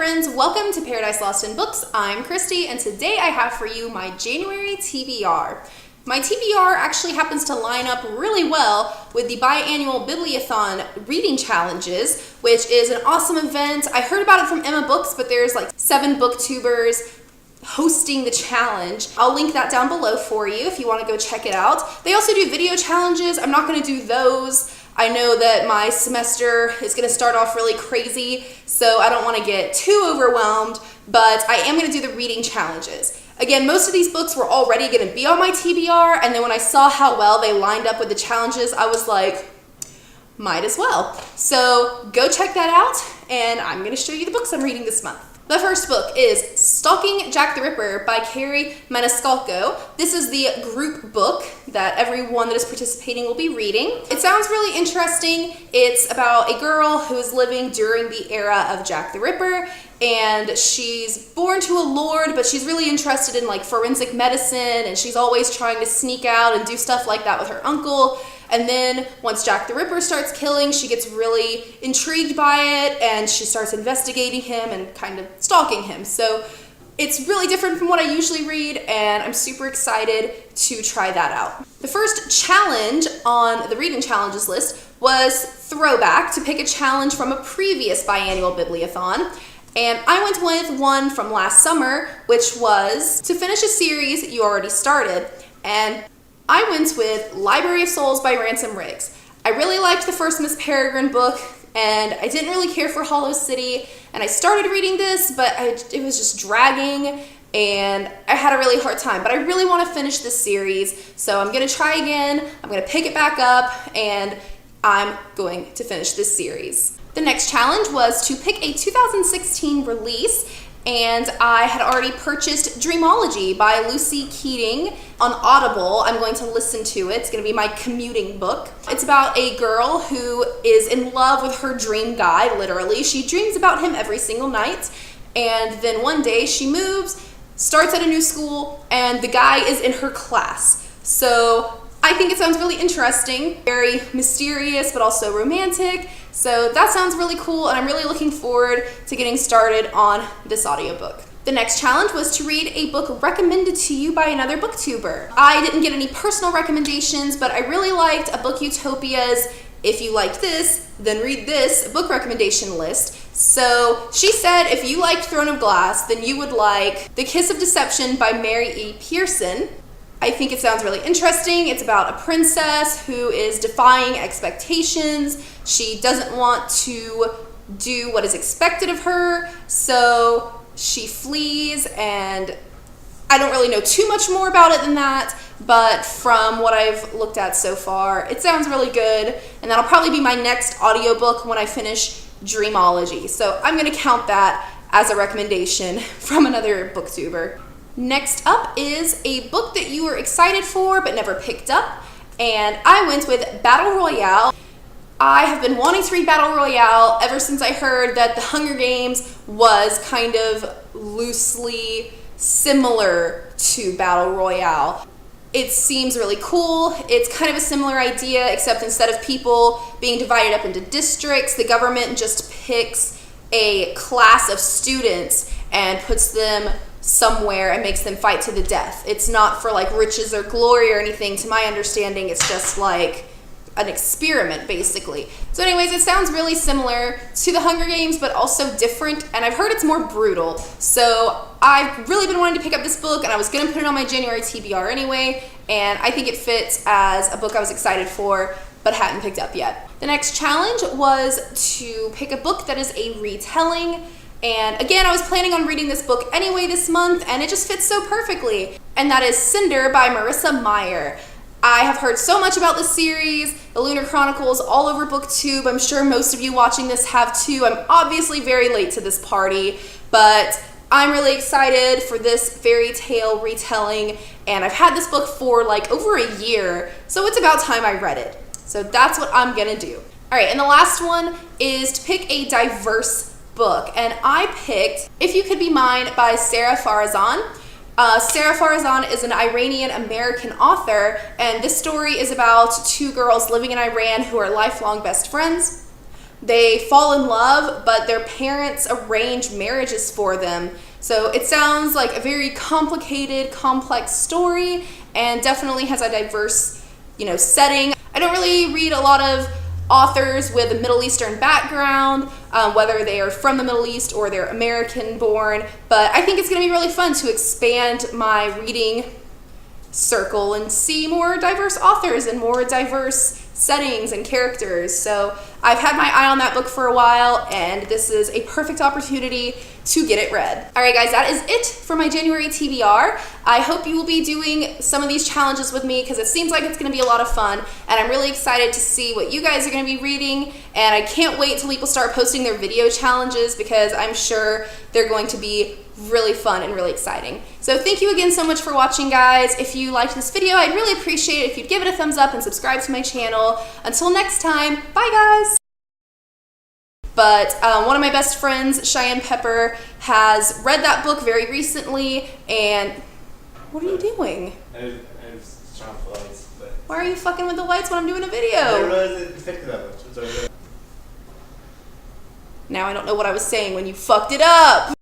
friends, welcome to Paradise Lost in Books. I'm Christy, and today I have for you my January TBR. My TBR actually happens to line up really well with the Biannual Bibliothon reading challenges, which is an awesome event. I heard about it from Emma Books, but there's like 7 booktubers hosting the challenge. I'll link that down below for you if you want to go check it out. They also do video challenges. I'm not going to do those. I know that my semester is going to start off really crazy, so I don't want to get too overwhelmed, but I am going to do the reading challenges. Again, most of these books were already going to be on my TBR, and then when I saw how well they lined up with the challenges, I was like, might as well. So go check that out, and I'm going to show you the books I'm reading this month. The first book is Stalking Jack the Ripper by Carrie Maniscalco. This is the group book that everyone that is participating will be reading. It sounds really interesting. It's about a girl who is living during the era of Jack the Ripper, and she's born to a lord, but she's really interested in like forensic medicine, and she's always trying to sneak out and do stuff like that with her uncle. And then once Jack the Ripper starts killing, she gets really intrigued by it, and she starts investigating him and kind of stalking him. So it's really different from what I usually read, and I'm super excited to try that out. The first challenge on the reading challenges list was Throwback, to pick a challenge from a previous Biannual Bibliothon. And I went with one from last summer, which was to finish a series you already started. And I went with Library of Souls by Ransom Riggs. I really liked the first Miss Peregrine book, and I didn't really care for Hollow City, and I started reading this, but it was just dragging, and I had a really hard time. But I really want to finish this series, so I'm going to try again, I'm going to pick it back up, and I'm going to finish this series. The next challenge was to pick a 2016 release, and I had already purchased Dreamology by Lucy Keating on Audible. I'm going to listen to it. It's going to be my commuting book. It's about a girl who is in love with her dream guy, literally. She dreams about him every single night, and then one day she moves, starts at a new school, and the guy is in her class. So I think it sounds really interesting, very mysterious, but also romantic. So that sounds really cool, and I'm really looking forward to getting started on this audiobook. The next challenge was to read a book recommended to you by another booktuber. I didn't get any personal recommendations, but I really liked a Book Utopia's "If you liked this, then read this" book recommendation list. So she said if you liked Throne of Glass, then you would like The Kiss of Deception by Mary E. Pearson. I think it sounds really interesting. It's about a princess who is defying expectations. She doesn't want to do what is expected of her, so she flees, and I don't really know too much more about it than that, but from what I've looked at so far, it sounds really good, and that'll probably be my next audiobook when I finish Dreamology. So I'm going to count that as a recommendation from another booktuber. Next up is a book that you were excited for but never picked up, and I went with Battle Royale. I have been wanting to read Battle Royale ever since I heard that The Hunger Games was kind of loosely similar to Battle Royale. It seems really cool. It's kind of a similar idea, except instead of people being divided up into districts, the government just picks a class of students and puts them somewhere and makes them fight to the death. It's not for like riches or glory or anything. To my understanding, it's just like an experiment, basically. So anyways, it sounds really similar to The Hunger Games, but also different, and I've heard it's more brutal. So I've really been wanting to pick up this book, and I was going to put it on my January TBR anyway, and I think it fits as a book I was excited for, but hadn't picked up yet. The next challenge was to pick a book that is a retelling. And again, I was planning on reading this book anyway this month, and it just fits so perfectly. And that is Cinder by Marissa Meyer. I have heard so much about this series, the Lunar Chronicles, all over BookTube. I'm sure most of you watching this have too. I'm obviously very late to this party, but I'm really excited for this fairy tale retelling, and I've had this book for like over a year, so it's about time I read it. So that's what I'm gonna do. All right, and the last one is to pick a diverse book, and I picked If You Could Be Mine by Sarah Farazan. Sarah Farazan is an Iranian-American author, and this story is about 2 girls living in Iran who are lifelong best friends. they fall in love, but their parents arrange marriages for them. So it sounds like a very complicated, complex story, and definitely has a diverse, setting. I don't really read a lot of authors with a Middle Eastern background, whether they are from the Middle East or they're American born, but I think it's going to be really fun to expand my reading circle and see more diverse authors and more diverse settings and characters. So I've had my eye on that book for a while, and this is a perfect opportunity to get it read. All right, guys, that is it for my January TBR. I hope you will be doing some of these challenges with me because it seems like it's going to be a lot of fun, and I'm really excited to see what you guys are going to be reading, and I can't wait till people start posting their video challenges because I'm sure they're going to be really fun and really exciting. So thank you again so much for watching, guys. If you liked this video, I'd really appreciate it if you'd give it a thumbs up and subscribe to my channel. Until next time, bye guys! But one of my best friends, Cheyenne Pepper, has read that book very recently, and what are you doing? I was trying to lights, but why are you fucking with the lights when I'm doing a video? I didn't realize it affected that much. Now I don't know what I was saying when you fucked it up.